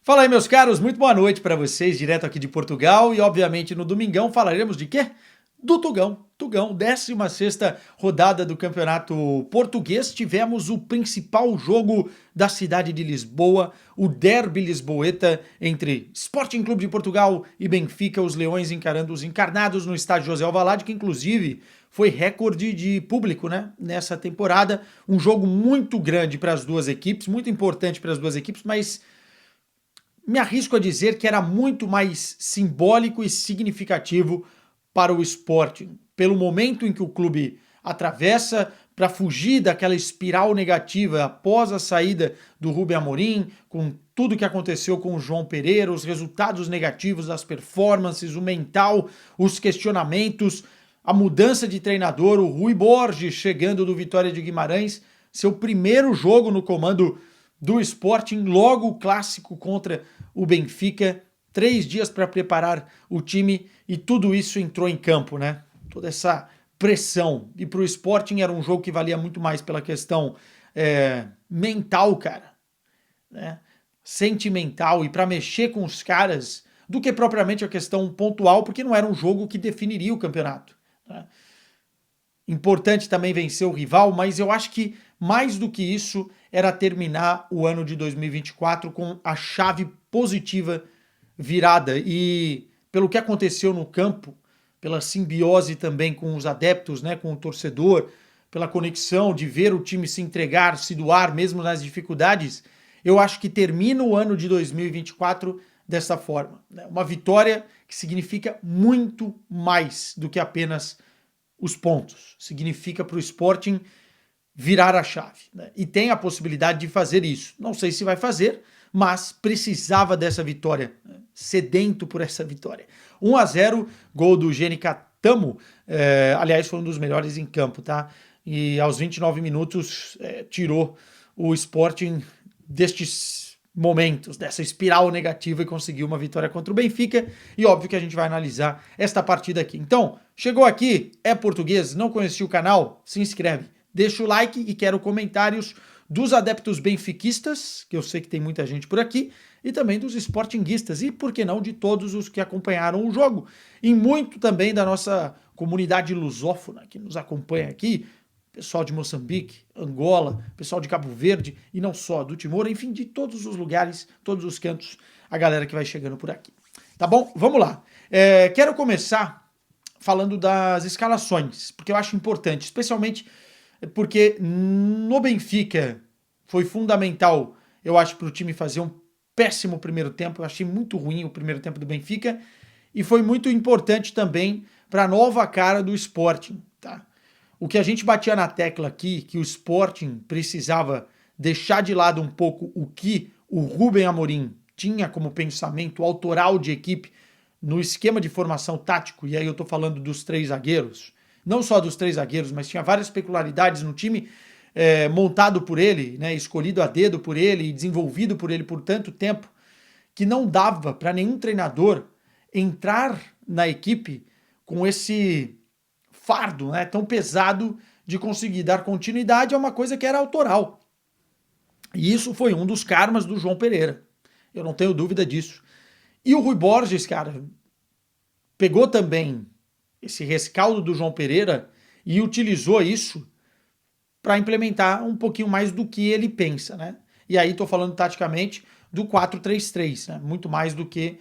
Fala aí, meus caros, muito boa noite para vocês, direto aqui de Portugal. E obviamente no domingão falaremos de quê? Do Tugão, 16ª rodada do Campeonato Português. Tivemos o principal jogo da cidade de Lisboa, o derby lisboeta entre Sporting Clube de Portugal e Benfica, os Leões encarando os encarnados no estádio José Alvalade, que inclusive foi recorde de público, né, nessa temporada. Um jogo muito grande para as duas equipes, muito importante para as duas equipes, mas me arrisco a dizer que era muito mais simbólico e significativo para o Sporting, pelo momento em que o clube atravessa para fugir daquela espiral negativa após a saída do Rubem Amorim, com tudo que aconteceu com o João Pereira, os resultados negativos das performances, o mental, os questionamentos, a mudança de treinador, o Rui Borges chegando do Vitória de Guimarães, seu primeiro jogo no comando do Sporting, logo o clássico contra o Benfica, 3 dias para preparar o time e tudo isso entrou em campo, né? Toda essa pressão. E para o Sporting era um jogo que valia muito mais pela questão mental, cara, né? Sentimental e para mexer com os caras do que propriamente a questão pontual, porque não era um jogo que definiria o campeonato, né? Importante também vencer o rival, mas eu acho que mais do que isso era terminar o ano de 2024 com a chave positiva virada. E pelo que aconteceu no campo, pela simbiose também com os adeptos, né, com o torcedor, pela conexão de ver o time se entregar, se doar mesmo nas dificuldades, eu acho que termina o ano de 2024 dessa forma, né? Uma vitória que significa muito mais do que apenas os pontos. Significa para o Sporting virar a chave, né? E tem a possibilidade de fazer isso. Não sei se vai fazer, mas precisava dessa vitória, né? Sedento por essa vitória. 1-0, gol do Gênica Tamo, aliás, foi um dos melhores em campo, tá? E aos 29 minutos tirou o Sporting destes momentos, dessa espiral negativa e conseguiu uma vitória contra o Benfica. E óbvio que a gente vai analisar esta partida aqui. Então, chegou aqui, é português, não conhecia o canal? Se inscreve, deixa o like e quero comentários dos adeptos benfiquistas, que eu sei que tem muita gente por aqui, e também dos sportinguistas, e por que não de todos os que acompanharam o jogo, e muito também da nossa comunidade lusófona que nos acompanha aqui, pessoal de Moçambique, Angola, pessoal de Cabo Verde, e não só, do Timor, enfim, de todos os lugares, todos os cantos, a galera que vai chegando por aqui. Tá bom? Vamos lá. Quero começar falando das escalações, porque eu acho importante, especialmente porque no Benfica foi fundamental, eu acho, para o time fazer um péssimo primeiro tempo. Eu achei muito ruim o primeiro tempo do Benfica e foi muito importante também para a nova cara do Sporting, tá? O que a gente batia na tecla aqui, que o Sporting precisava deixar de lado um pouco o que o Rubem Amorim tinha como pensamento autoral de equipe no esquema de formação tático, e aí eu tô falando dos três zagueiros, não só dos três zagueiros, mas tinha várias peculiaridades no time montado por ele, né, escolhido a dedo por ele e desenvolvido por ele por tanto tempo, que não dava para nenhum treinador entrar na equipe com esse fardo, né, tão pesado de conseguir dar continuidade a uma coisa que era autoral. E isso foi um dos karmas do João Pereira. Eu não tenho dúvida disso. E o Rui Borges, cara, pegou também esse rescaldo do João Pereira e utilizou isso para implementar um pouquinho mais do que ele pensa, né? E aí estou falando taticamente do 4-3-3, né? Muito mais do que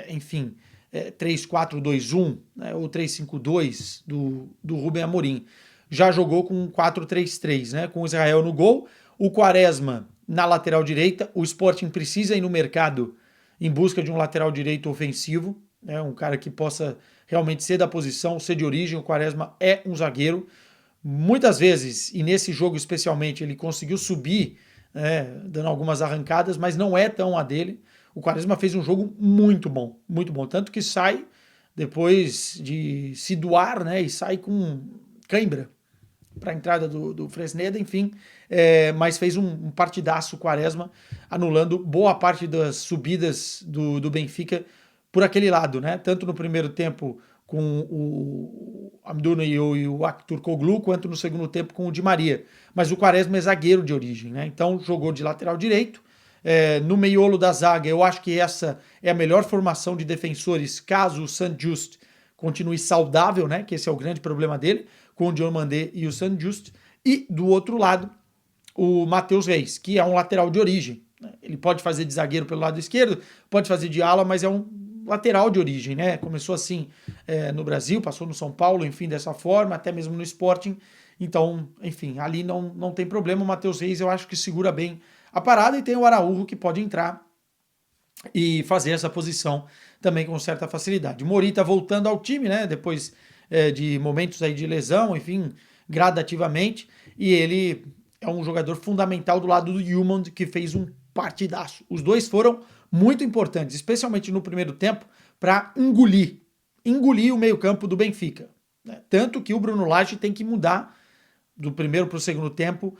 enfim, 3-4-2-1, né? Ou 3-5-2 do Rubem Amorim. Já jogou com 4-3-3, né? Com o Israel no gol, o Quaresma na lateral direita. O Sporting precisa ir no mercado em busca de um lateral direito ofensivo, né? Um cara que possa realmente ser da posição, ser de origem. O Quaresma é um zagueiro. Muitas vezes, e nesse jogo especialmente, ele conseguiu subir, né, dando algumas arrancadas, mas não é tão a dele. O Quaresma fez um jogo muito bom. Tanto que sai depois de se doar, né, e sai com cãibra para a entrada do Fresneda, enfim, mas fez um partidaço o Quaresma, anulando boa parte das subidas do Benfica por aquele lado, né? Tanto no primeiro tempo com o Hamdouni e o Aktürkoğlu, quanto no segundo tempo com o Di Maria. Mas o Quaresma é zagueiro de origem, né? Então jogou de lateral direito, No meiolo da zaga, eu acho que essa é a melhor formação de defensores caso o Saint-Just continue saudável, né? Que esse é o grande problema dele, com o Diomandé e o Saint-Just. E do outro lado, o Matheus Reis, que é um lateral de origem. Ele pode fazer de zagueiro pelo lado esquerdo, pode fazer de ala, mas é um lateral de origem, né? Começou assim no Brasil, passou no São Paulo, enfim, dessa forma, até mesmo no Sporting. Então, enfim, ali não tem problema. O Matheus Reis eu acho que segura bem a parada e tem o Araújo que pode entrar e fazer essa posição também com certa facilidade. O Morita voltando ao time, né? Depois de momentos aí de lesão, enfim, gradativamente, e ele é um jogador fundamental do lado do Hjulmand, que fez um partidaço. Os dois foram muito importantes, especialmente no primeiro tempo, para engolir o meio-campo do Benfica. Né? Tanto que o Bruno Lage tem que mudar do primeiro para o segundo tempo,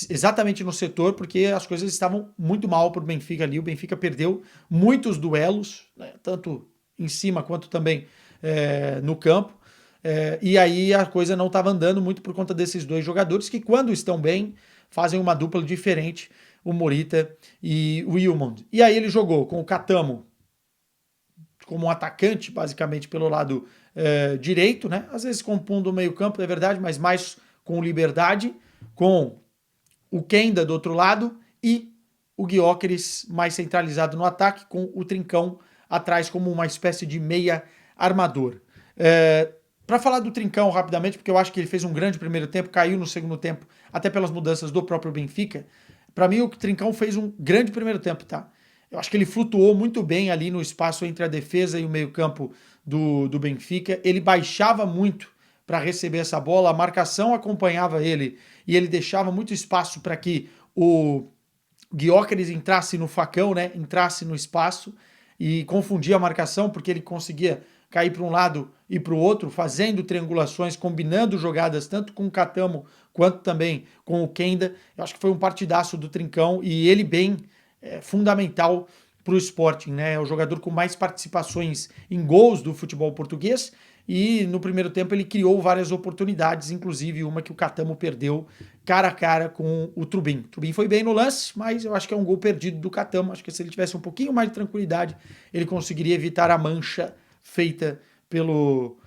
exatamente no setor, porque as coisas estavam muito mal para o Benfica ali. O Benfica perdeu muitos duelos, né? Tanto em cima quanto também no campo. E aí a coisa não estava andando muito por conta desses dois jogadores que, quando estão bem, fazem uma dupla diferente, o Morita e o Hjulmand. E aí ele jogou com o Catamo como um atacante, basicamente pelo lado direito, né? Às vezes compondo o meio-campo, é verdade, mas mais com liberdade, com o Kenda do outro lado e o Gyökeres mais centralizado no ataque, com o Trincão atrás como uma espécie de meia armador. Para falar do Trincão rapidamente, porque eu acho que ele fez um grande primeiro tempo, caiu no segundo tempo, até pelas mudanças do próprio Benfica. Para mim, o Trincão fez um grande primeiro tempo, tá? Eu acho que ele flutuou muito bem ali no espaço entre a defesa e o meio-campo do Benfica. Ele baixava muito para receber essa bola, a marcação acompanhava ele e ele deixava muito espaço para que o Gyökeres entrasse no facão, né? Entrasse no espaço e confundia a marcação, porque ele conseguia cair para um lado e para o outro, fazendo triangulações, combinando jogadas, tanto com o Catamo quanto também com o Kenda. Eu acho que foi um partidaço do Trincão e ele bem fundamental para o Sporting, né? É o jogador com mais participações em gols do futebol português e no primeiro tempo ele criou várias oportunidades, inclusive uma que o Catamo perdeu cara a cara com o Trubin. O Trubin foi bem no lance, mas eu acho que é um gol perdido do Catamo. Acho que se ele tivesse um pouquinho mais de tranquilidade, ele conseguiria evitar a mancha feita pelo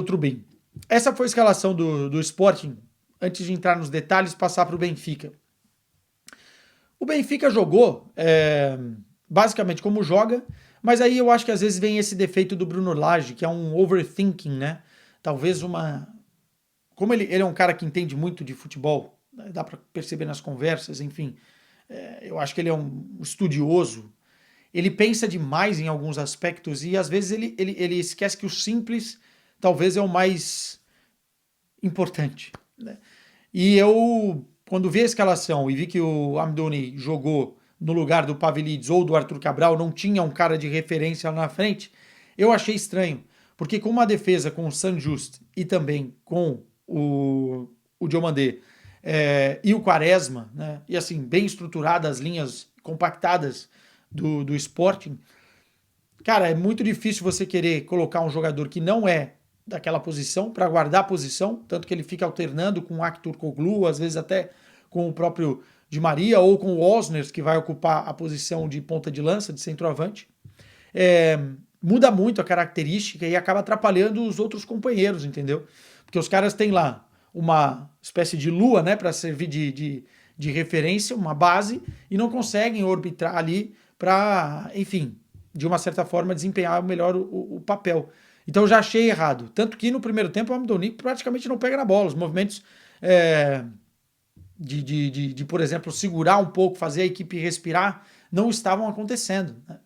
Trubin. Essa foi a escalação do Sporting. Antes de entrar nos detalhes, passar para o Benfica. O Benfica jogou basicamente como joga, mas aí eu acho que às vezes vem esse defeito do Bruno Lage, que é um overthinking, né? Talvez uma... Como ele é um cara que entende muito de futebol, né? Dá para perceber nas conversas, enfim. Eu acho que ele é um estudioso. Ele pensa demais em alguns aspectos e às vezes ele esquece que o simples talvez é o mais importante, né? E eu, quando vi a escalação e vi que o Amdouni jogou no lugar do Pavlidis ou do Arthur Cabral, não tinha um cara de referência lá na frente, eu achei estranho. Porque com uma defesa com o Saint-Just e também com o Diomandé e o Quaresma, né, e assim, bem estruturadas as linhas compactadas do Sporting, cara, é muito difícil você querer colocar um jogador que não é daquela posição para guardar a posição, tanto que ele fica alternando com o Aktürkoğlu, às vezes até com o próprio Di Maria ou com o Osners, que vai ocupar a posição de ponta de lança, de centroavante. Muda muito a característica e acaba atrapalhando os outros companheiros, entendeu? Porque os caras têm lá uma espécie de lua, né, para servir de referência, uma base, e não conseguem orbitar ali para, enfim, de uma certa forma, desempenhar melhor o papel. Então eu já achei errado. Tanto que no primeiro tempo o Amdouni praticamente não pega na bola. Os movimentos de, por exemplo, segurar um pouco, fazer a equipe respirar, não estavam acontecendo, né?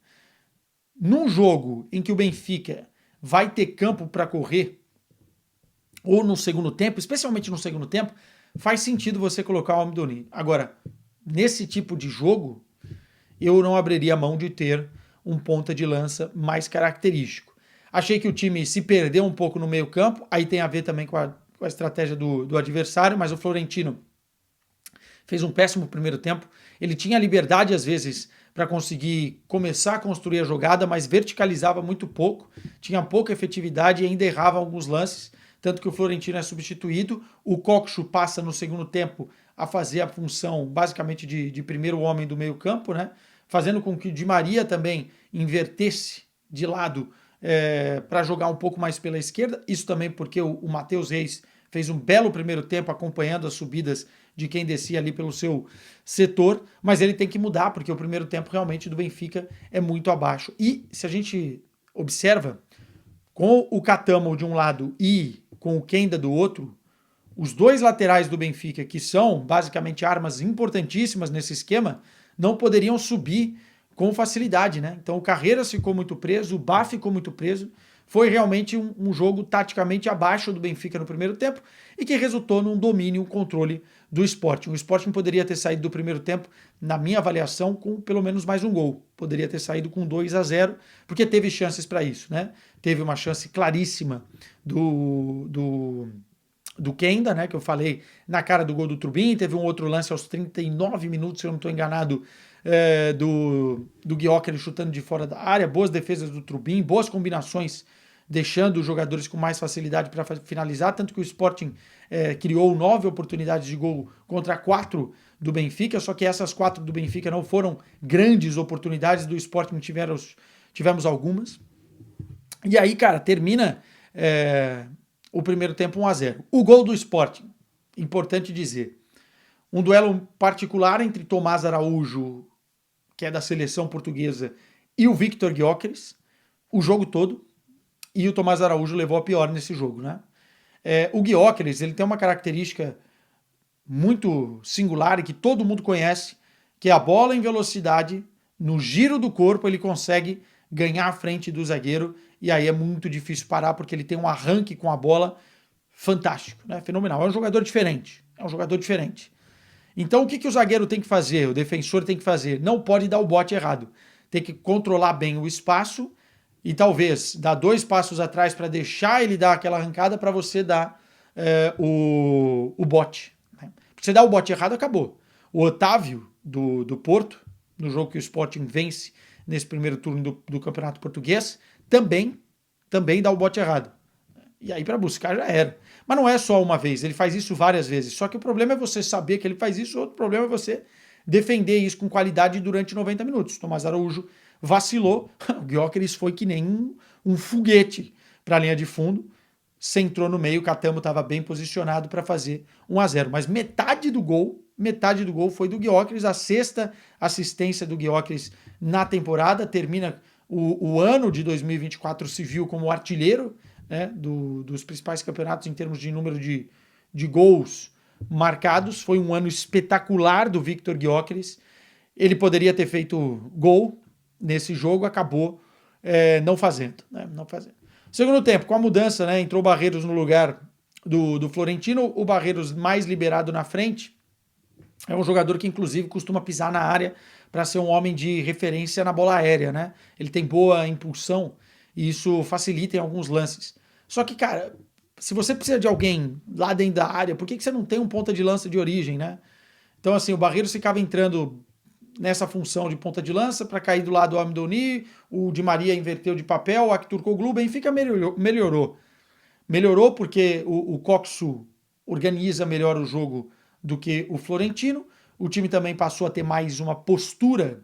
Num jogo em que o Benfica vai ter campo para correr, ou no segundo tempo, especialmente no segundo tempo, faz sentido você colocar o Amdouni. Agora, nesse tipo de jogo, eu não abriria mão de ter um ponta de lança mais característico. Achei que o time se perdeu um pouco no meio campo, aí tem a ver também com a estratégia do adversário, mas o Florentino fez um péssimo primeiro tempo. Ele tinha liberdade, às vezes, para conseguir começar a construir a jogada, mas verticalizava muito pouco, tinha pouca efetividade e ainda errava alguns lances, tanto que o Florentino é substituído. O Coxo passa no segundo tempo a fazer a função basicamente de primeiro homem do meio campo, né? fazendo com que o Di Maria também invertesse de lado para jogar um pouco mais pela esquerda. Isso também porque o Matheus Reis fez um belo primeiro tempo acompanhando as subidas de quem descia ali pelo seu setor, mas ele tem que mudar, porque o primeiro tempo realmente do Benfica é muito abaixo. E se a gente observa, com o Catamo de um lado e com o Kenda do outro, os dois laterais do Benfica, que são basicamente armas importantíssimas nesse esquema, não poderiam subir com facilidade, né? Então o Carreiras ficou muito preso, o Bá ficou muito preso. Foi realmente um jogo taticamente abaixo do Benfica no primeiro tempo e que resultou num domínio, um controle do Sporting. O Sporting poderia ter saído do primeiro tempo, na minha avaliação, com pelo menos mais um gol. Poderia ter saído com 2-0, porque teve chances para isso, né? Teve uma chance claríssima do Kenda, né, que eu falei, na cara do gol do Trubin. Teve um outro lance aos 39 minutos, se eu não estou enganado, do Gyökeres chutando de fora da área. Boas defesas do Trubin, boas combinações, deixando os jogadores com mais facilidade para finalizar, tanto que o Sporting criou 9 oportunidades de gol contra 4 do Benfica, só que essas 4 do Benfica não foram grandes oportunidades, do Sporting tivemos algumas. E aí, cara, termina o primeiro tempo 1-0. O gol do Sporting, importante dizer, um duelo particular entre Tomás Araújo, que é da seleção portuguesa, e o Victor Gyökeres, o jogo todo, e o Tomás Araújo levou a pior nesse jogo, né? O Gyökeres, ele tem uma característica muito singular e que todo mundo conhece, que é a bola em velocidade, no giro do corpo, ele consegue ganhar a frente do zagueiro, e aí é muito difícil parar, porque ele tem um arranque com a bola fantástico, né? Fenomenal. É um jogador diferente. Então o que o zagueiro tem que fazer, o defensor tem que fazer? Não pode dar o bote errado. Tem que controlar bem o espaço e talvez dar 2 passos atrás para deixar ele dar aquela arrancada para você dar o bote. Né? Porque você dá o bote errado, acabou. O Otávio do Porto, no jogo que o Sporting vence nesse primeiro turno do Campeonato Português, também dá o bote errado. E aí para buscar já era. Mas não é só uma vez, ele faz isso várias vezes. Só que o problema é você saber que ele faz isso, outro problema é você defender isso com qualidade durante 90 minutos. Tomás Araújo vacilou, o Gyökeres foi que nem um foguete para a linha de fundo, centrou no meio, o Catamo estava bem posicionado para fazer 1-0. Mas metade do gol foi do Gyökeres, a 6ª assistência do Gyökeres na temporada, termina o ano de 2024 civil como artilheiro, né, dos principais campeonatos em termos de número de gols marcados. Foi um ano espetacular do Victor Gyökeres. Ele poderia ter feito gol nesse jogo, acabou não fazendo. Segundo tempo, com a mudança, né, entrou o Barreiros no lugar do Florentino, o Barreiros mais liberado na frente. É um jogador que, inclusive, costuma pisar na área para ser um homem de referência na bola aérea, né? Ele tem boa impulsão e isso facilita em alguns lances. Só que, cara, se você precisa de alguém lá dentro da área, por que você não tem um ponta de lança de origem, né? Então, assim, o Barreiros ficava entrando nessa função de ponta de lança para cair do lado do Amdouni, o Di Maria inverteu de papel, o Aktürkoğlu, o Benfica melhorou. Melhorou porque o Coxu organiza melhor o jogo do que o Florentino. O time também passou a ter mais uma postura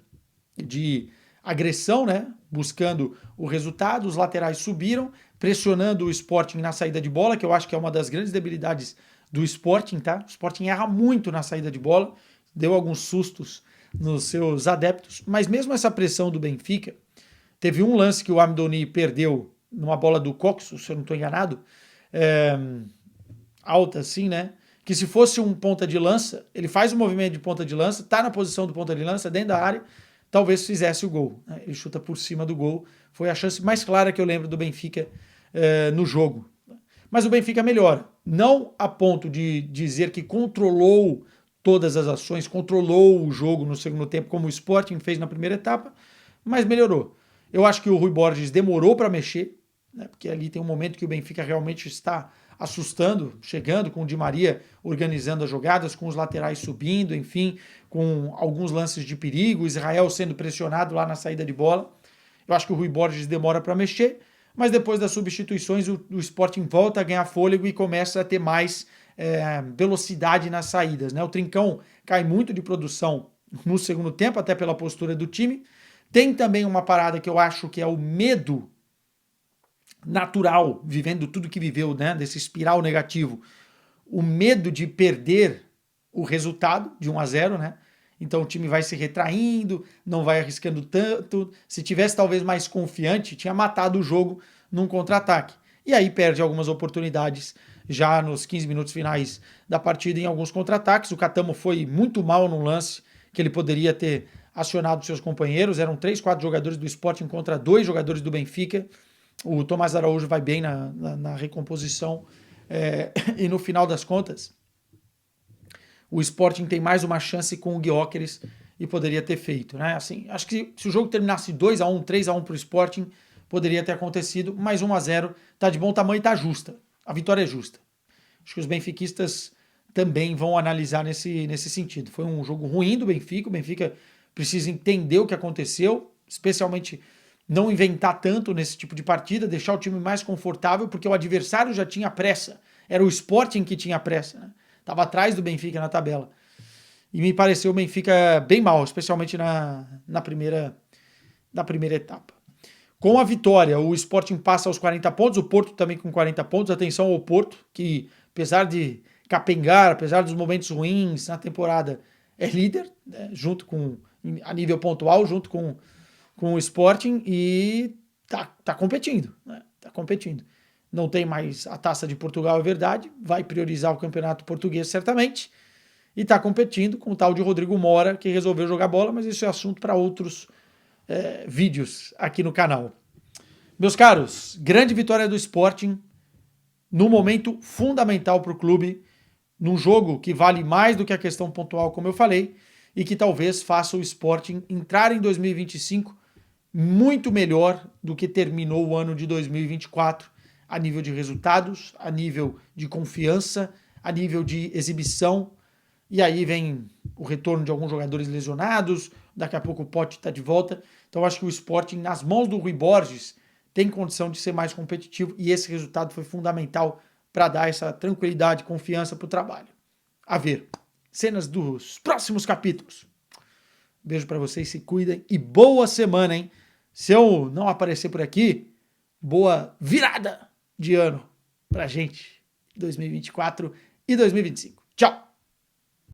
de agressão, né? Buscando o resultado. Os laterais subiram, pressionando o Sporting na saída de bola, que eu acho que é uma das grandes debilidades do Sporting, tá? O Sporting erra muito na saída de bola, deu alguns sustos nos seus adeptos, mas mesmo essa pressão do Benfica, teve um lance que o Amdouni perdeu numa bola do Coxu, se eu não estou enganado, alta assim, né? Que se fosse um ponta de lança, ele faz um movimento de ponta de lança, tá na posição do ponta de lança, dentro da área, talvez fizesse o gol. Né? Ele chuta por cima do gol. Foi a chance mais clara que eu lembro do Benfica no jogo. Mas o Benfica melhora. Não a ponto de dizer que controlou todas as ações, controlou o jogo no segundo tempo, como o Sporting fez na primeira etapa, mas melhorou. Eu acho que o Rui Borges demorou para mexer, né? Porque ali tem um momento que o Benfica realmente está assustando, chegando com o Di Maria organizando as jogadas, com os laterais subindo, enfim, com alguns lances de perigo, Israel sendo pressionado lá na saída de bola. Eu acho que o Rui Borges demora para mexer, mas depois das substituições o Sporting volta a ganhar fôlego e começa a ter mais velocidade nas saídas. Né? O Trincão cai muito de produção no segundo tempo, até pela postura do time. Tem também uma parada que eu acho que é o medo natural, vivendo tudo que viveu, né, desse espiral negativo, o medo de perder o resultado de 1-0, né? Então o time vai se retraindo, não vai arriscando tanto. Se tivesse talvez mais confiante, tinha matado o jogo num contra-ataque. E aí perde algumas oportunidades já nos 15 minutos finais da partida em alguns contra-ataques. O Catamo foi muito mal no lance que ele poderia ter acionado seus companheiros. Eram 3, 4 jogadores do Sporting contra 2 jogadores do Benfica. O Tomás Araújo vai bem na recomposição. E no final das contas, o Sporting tem mais uma chance com o Gyökeres e poderia ter feito, né? Assim, acho que se o jogo terminasse 2-1, 3-1 para o Sporting, poderia ter acontecido, mas 1-0 tá de bom tamanho e tá justa. A vitória é justa. Acho que os benfiquistas também vão analisar nesse sentido. Foi um jogo ruim do Benfica, o Benfica precisa entender o que aconteceu, especialmente não inventar tanto nesse tipo de partida, deixar o time mais confortável, porque o adversário já tinha pressa. Era o Sporting que tinha pressa, né? Estava atrás do Benfica na tabela. E me pareceu o Benfica bem mal, especialmente na primeira etapa. Com a vitória, o Sporting passa aos 40 pontos, o Porto também com 40 pontos. Atenção ao Porto, que apesar de capengar, apesar dos momentos ruins na temporada, é líder, né, a nível pontual, junto com o Sporting, e tá competindo, né? Tá competindo. Não tem mais a Taça de Portugal, é verdade, vai priorizar o Campeonato Português certamente, e está competindo com o tal de Rodrigo Mora, que resolveu jogar bola, mas isso é assunto para outros vídeos aqui no canal. Meus caros, grande vitória do Sporting, no momento fundamental para o clube, num jogo que vale mais do que a questão pontual, como eu falei, e que talvez faça o Sporting entrar em 2025 muito melhor do que terminou o ano de 2024, a nível de resultados, a nível de confiança, a nível de exibição. E aí vem o retorno de alguns jogadores lesionados, daqui a pouco o Pote está de volta. Então acho que o Sporting, nas mãos do Rui Borges, tem condição de ser mais competitivo, e esse resultado foi fundamental para dar essa tranquilidade e confiança para o trabalho. A ver, cenas dos próximos capítulos. Beijo para vocês, se cuidem e boa semana, hein? Se eu não aparecer por aqui, boa virada de ano pra gente, 2024 e 2025. Tchau!